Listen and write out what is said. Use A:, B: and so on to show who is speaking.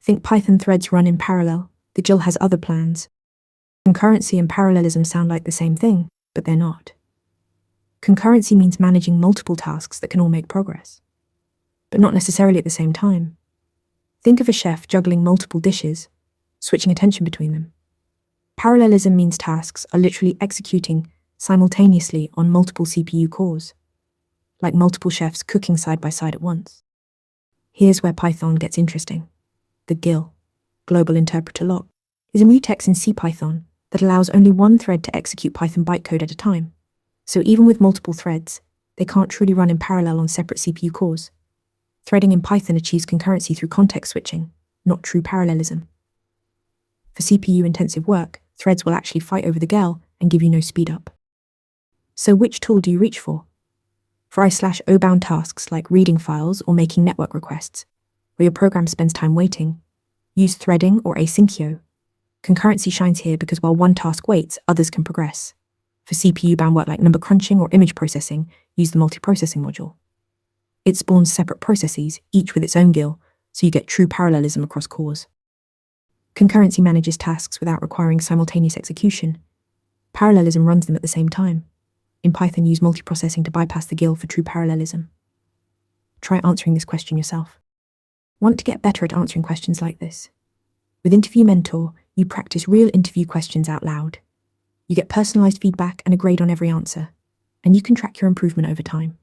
A: Think Python threads run in parallel. The GIL has other plans. Concurrency and parallelism sound like the same thing, but they're not. Concurrency means managing multiple tasks that can all make progress, but not necessarily at the same time. Think of a chef juggling multiple dishes, switching attention between them. Parallelism means tasks are literally executing simultaneously on multiple CPU cores, like multiple chefs cooking side by side at once. Here's where Python gets interesting. The GIL, Global Interpreter Lock, is a mutex in CPython that allows only one thread to execute Python bytecode at a time. So even with multiple threads, they can't truly run in parallel on separate CPU cores. Threading in Python achieves concurrency through context switching, not true parallelism. For CPU-intensive work, threads will actually fight over the GIL and give you no speed up. So which tool do you reach for? For I/O bound tasks like reading files or making network requests, where your program spends time waiting, use threading or asyncio. Concurrency shines here because while one task waits, others can progress. For CPU-bound work like number crunching or image processing, use the multiprocessing module. It spawns separate processes, each with its own GIL, so you get true parallelism across cores. Concurrency manages tasks without requiring simultaneous execution. Parallelism runs them at the same time. In Python, use multiprocessing to bypass the GIL for true parallelism. Try answering this question yourself. Want to get better at answering questions like this? With Interview Mentor, you practice real interview questions out loud. You get personalized feedback and a grade on every answer, and you can track your improvement over time.